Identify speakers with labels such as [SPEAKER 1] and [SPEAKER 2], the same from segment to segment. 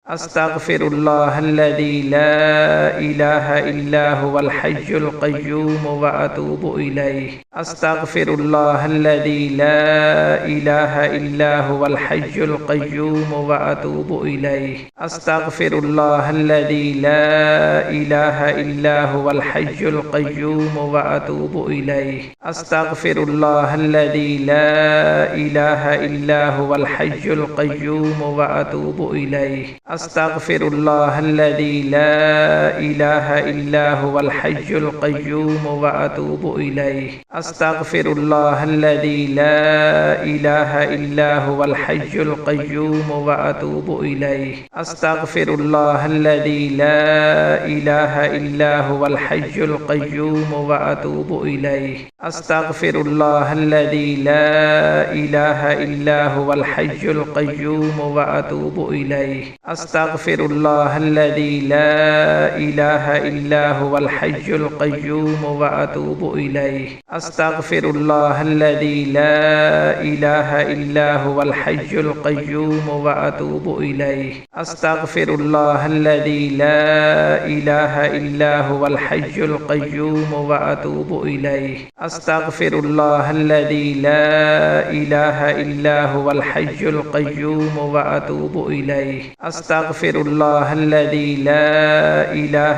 [SPEAKER 1] أستغفر الله الذي لا إله إلا هو الحي القيوم وأتوب إليه. أستغفر الله الذي لا إله إلا هو الحي القيوم وأتوب إليه. أستغفر الله الذي لا إله إلا هو الحي القيوم وأتوب إليه. أستغفر الله الذي لا إله إلا هو الحي القيوم وأتوب إليه. أستغفر الله الذي لا إله إلا هو الحي القيوم وأتوب إليه. أستغفر الله الذي لا إله إلا هو الحي القيوم وأتوب إليه. أستغفر الله الذي لا إله إلا هو الحي القيوم وأتوب إليه. أستغفر الله الذي لا إله إلا هو الحي القيوم وأتوب إليه. أستغفر الله الذي لا إله إلا هو الحي القيوم وأتوب إليه. أستغفر الله الذي لا إله إلا هو الحي القيوم وأتوب إليه. أستغفر الله الذي لا إله إلا هو الحي القيوم وأتوب إليه. أستغفر الله الذي لا إله إلا هو الحي القيوم وأتوب إليه. أستغفر الله الذي لا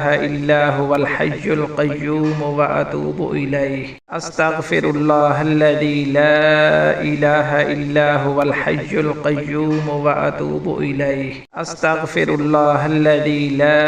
[SPEAKER 1] إله إلا هو الحي القيوم وأتوب إليه. أستغفر الله الذي لا إله إلا هو الحي القيوم وأتوب إليه. أستغفر الله الذي لا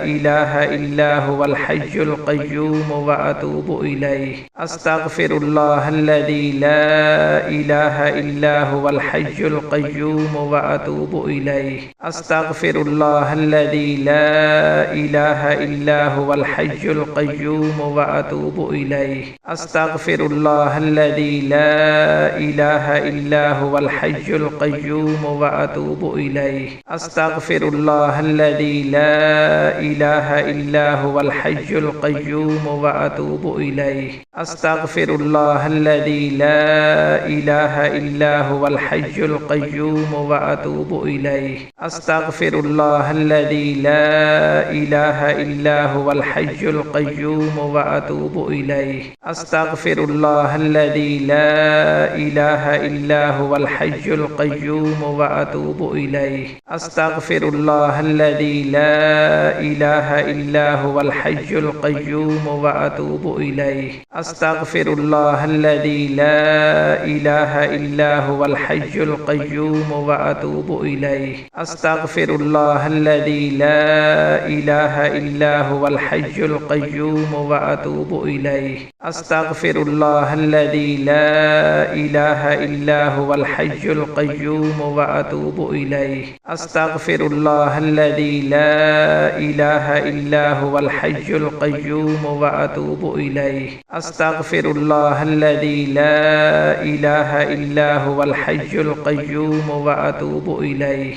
[SPEAKER 1] إله إلا هو الحي القيوم وأتوب إليه. أستغفر الله الذي لا إله إلا هو الحي القيوم وأتوب إليه. أستغفر الله الذي لا إله إلا هو الحي القيوم وأتوب إليه. أستغفر الله الذي لا إله إلا هو الحي القيوم وأتوب إليه. أستغفر الله الذي لا إله إلا هو الحي القيوم وأتوب إليه. أستغفر الله الذي لا إله إلا هو الحي القيوم وأتوب إليه. أستغفر الله الذي لا إله إلا هو الحي القيوم وأتوب إليه. أستغفر الله الذي لا إله إلا هو الحي القيوم وأتوب إليه. أستغفر الله الذي لا إله إلا هو الحي القيوم وأتوب إليه. أستغفر الله الذي لا إله إلا هو الحي القيوم وأتوب إليه. أستغفر الله الذي لا إله إلا هو الحي القيوم وأتوب إليه. أستغفر الله الذي لا إله إلا هو الحي القيوم وأتوب إليه. أستغفر الله الذي لا إله إلا هو الحي القيوم وأتوب إليه. أستغفر الله الذي لا إله إلا هو الحي القيوم وأتوب إليه.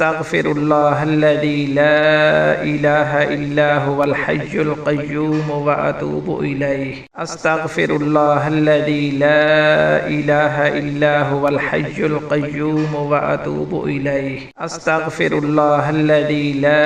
[SPEAKER 1] أستغفر الله الذي لا إله إلا هو الحي القيوم وأتوب إليه. أستغفر الله الذي لا إله إلا هو الحي القيوم وأتوب إليه. أستغفر الله الذي لا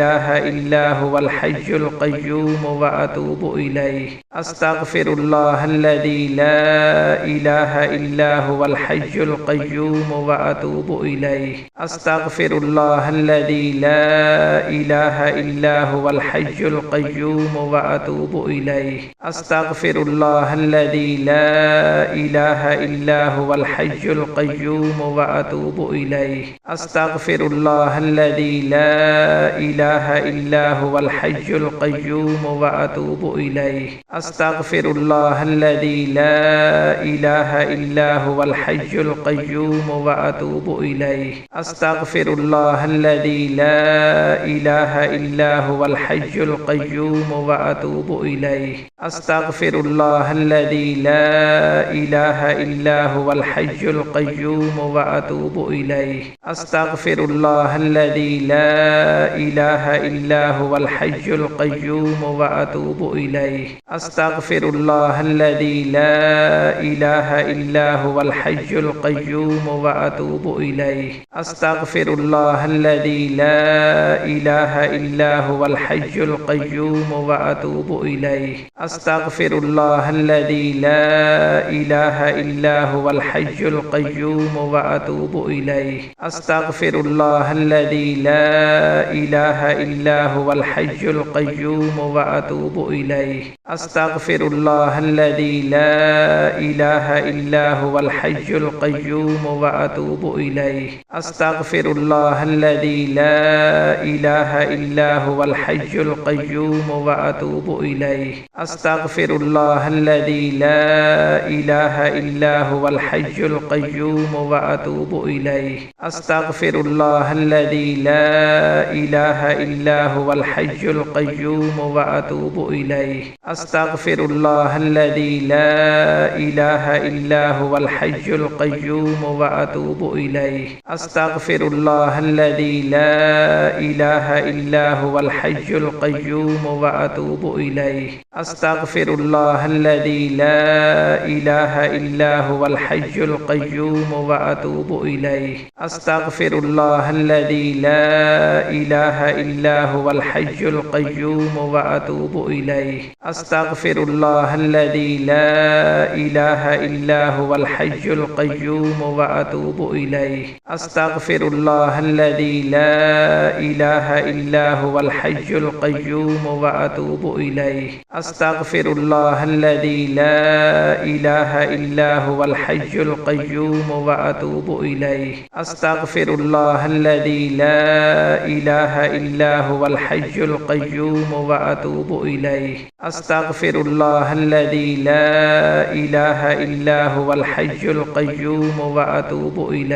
[SPEAKER 1] إله إلا هو الحي القيوم وأتوب إليه. أستغفر الله الذي لا إله إلا هو الحي القيوم وأتوب إليه. أستغفر الله الذي لا إله إلا هو الحي القيوم وأتوب إليه. أستغفر الله الذي لا إله إلا هو الحي القيوم وأتوب إليه. أستغفر الله الذي لا إله إلا هو الحي القيوم وأتوب إليه. أستغفر الله الذي لا إله إلا هو الحي القيوم وأتوب إليه. أستغفر الله الذي لا إله إلا هو الحي القيوم وأتوب إليه. أستغفر أستغفر الله الذي لا إله إلا هو الحي القيوم وأتوب إليه أستغفر الله الذي لا إله إلا هو الحي القيوم وأتوب إليه أستغفر الله الذي لا إله إلا هو الحي القيوم وأتوب إليه أستغفر الله الذي لا إله إلا هو الحي القيوم وأتوب إليه أستغفر الله الذي لا إله إلا هو الحي القيوم وأتوب إليه أستغفر الله الذي لا إله إلا هو الحي القيوم وأتوب إليه أستغفر الله الذي لا إله إلا هو الحي القيوم وأتوب إليه أستغفر الله الذي لا إله إلا هو الحي القيوم وأتوب إليه أستغفر الله الذي لا إله إلا هو الحي القيوم وأتوب إليه أستغفر الله الذي لا إله إلا هو الحي القيوم وأتوب إليه أستغفر الله الذي لا إله إلا هو الحي القيوم وأتوب إليه أستغفر الله الذي لا إله إلا هو الحي القيوم وأتوب إليه أستغفر الله الذي لا إله إلا هو الحي القيوم وأتوب إليه أستغفر الله الذي لا إله إلا هو الحي القيوم وأتوب إليه أستغفر الله الذي لا إله إلا هو الحي القيوم وأتوب إليه أستغفر الله الذي لا إله إلا هو الحي القيوم وأتوب إليه أستغفر الله الذي لا إله إلا هو الحي القيوم وأتوب إليه أستغفر الله الذي لا إله إلا هو الحي القيوم وأتوب إليه أستغفر الله الذي لا إله إلا هو الحي القيوم وأتوب إليه أستغفر الله الذي لا إله إلا هو الحي القيوم وأتوب إليه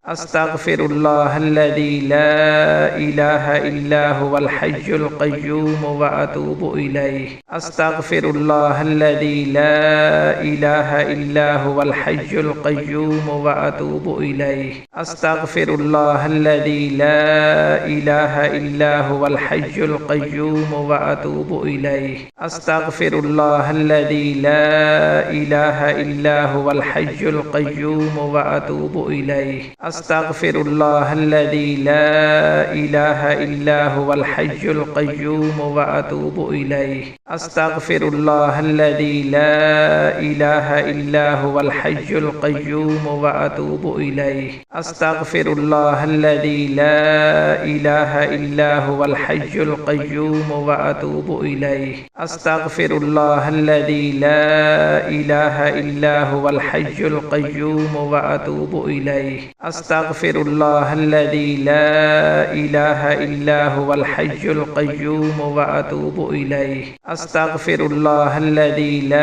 [SPEAKER 1] أستغفر الله الذي لا إله إلا هو الحي القيوم وأتوب إليه أستغفر الله الذي لا إله إلا هو الحي القيوم وأتوب إليه أستغفر الله الذي لا إله إلا هو الحي القيوم وأتوب إليه أستغفر الله الذي لا إله إلا هو الحي القيوم وأتوب إليه أستغفر الله الذي لا إله إلا هو الحي القيوم وأتوب إليه أستغفر الله الذي لا إله إلا هو الحي القيوم وأتوب إليه أستغفر الله الذي لا إله إلا هو الحي القيوم وأتوب إليه أستغفر الله الذي لا إله إلا هو الحي القيوم وأتوب إليه أستغفر الله الذي لا إله إلا هو الحي القيوم وأتوب إليه أستغفر الله الذي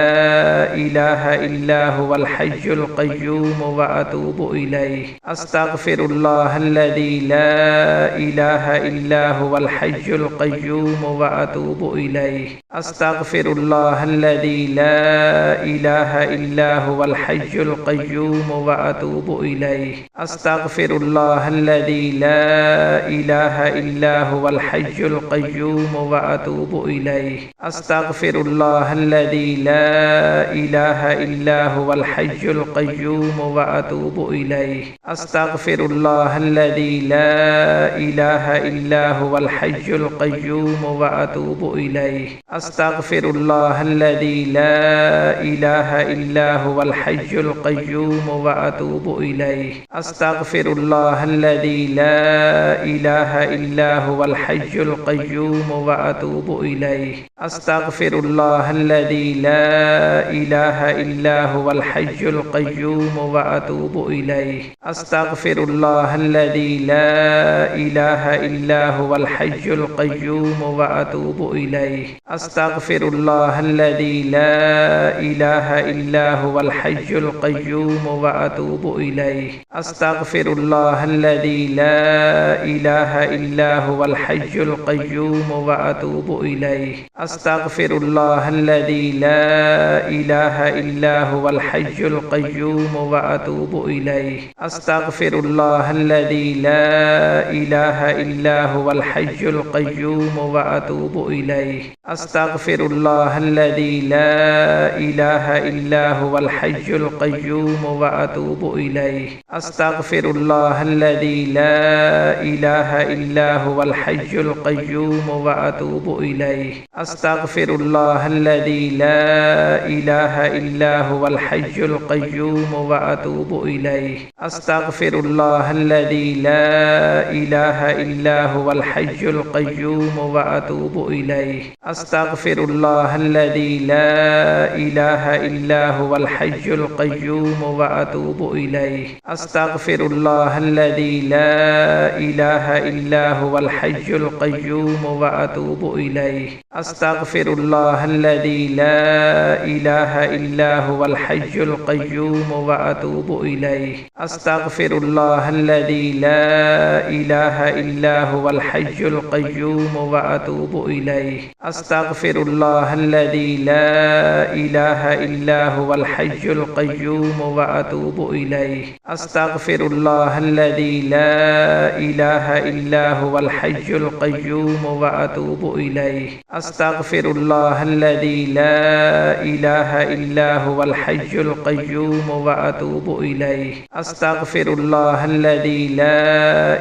[SPEAKER 1] لا إله إلا هو الحي القيوم وأتوب إليه أستغفر الله الذي لا إله إلا هو الحي القيوم وأتوب إليه أستغفر الله الذي لا إله إلا هو الحي القيوم وأتوب إليه أستغفر الله الذي لا إله إلا هو الحي القيوم وأتوب إليه أستغفر الله الذي لا إله إلا هو الحي القيوم وأتوب إليه أستغفر الله الذي لا إله إلا هو الحي القيوم وأتوب إليه أستغفر الله الذي لا إله إلا هو الحي القيوم وأتوب إليه أستغفر الله الذي لا إله إلا هو الحي القيوم وأتوب إليه أستغفر الله الذي لا إله إلا هو الحي القيوم وأتوب إليه أستغفر الله الذي لا إله إلا هو الحي القيوم وأتوب إليه أستغفر الله الذي لا إله إلا هو الحي القيوم وأتوب إليه أستغفر الله الذي لا إله إلا هو الحي القيوم وأتوب إليه. أستغفر الله الذي لا إله إلا هو الحي القيوم وأتوب إليه. أستغفر الله الذي لا إله إلا هو الحي القيوم وأتوب إليه. أستغفر الله الذي لا إله إلا هو الحي القيوم وأتوب إليه. أستغفر الله الذي لا إله إلا هو الحي القيوم وأتوب إليه. أستغفر الله الذي لا إله إلا هو الحي القيوم وأتوب إليه. أستغفر الله الذي لا إله إلا هو الحي القيوم وأتوب إليه. أستغفر الله الذي لا إله إلا هو الحي القيوم وأتوب إليه. أستغفر الله الذي لا إله إلا هو الحي القيوم وأتوب إليه. أستغفر الله الذي لا إله إلا هو الحي القيوم وأتوب إليه. أستغفر الله الذي لا إله إلا هو الحي القيوم وأتوب إليه. أستغفر الله الذي لا إله إلا هو الحي القيوم وأتوب إليه. أستغفر الله الذي لا إله إلا هو الحي القيوم وأتوب إليه. أستغفر الله الذي لا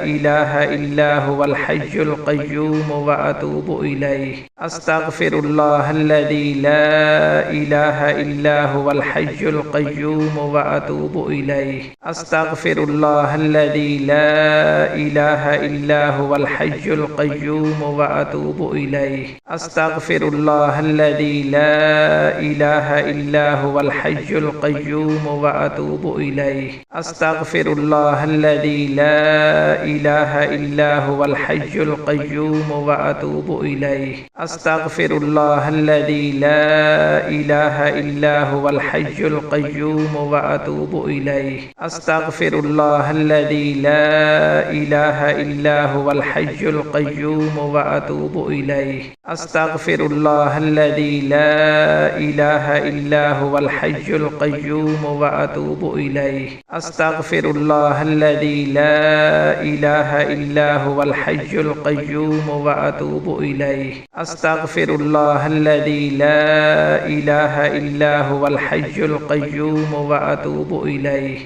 [SPEAKER 1] إله إلا هو الحي القيوم وأتوب إليه. أستغفر الله الذي لا إله إلا هو الحي القيوم وأتوب إليه. أستغفر الله الذي لا إله إلا هو الحي القيوم وأتوب إليه. أستغفر الله الذي لا إله إلا هو الحي القيوم وأتوب إليه. أستغفر الله الذي لا إله إلا هو الحي القيوم وأتوب إليه. أستغفر الله الذي لا إله إلا هو الحي القيوم وأتوب إليه. أستغفر الله الذي لا إله إلا هو الحي القيوم وأتوب إليه. أستغفر الله الذي لا إله إلا هو الحي القيوم وأتوب إليه. أستغفر الله الذي لا إله إلا هو الحي القيوم وأتوب إليه. أستغفر الله الذي لا إله إلا هو الحي القيوم وأتوب إليه.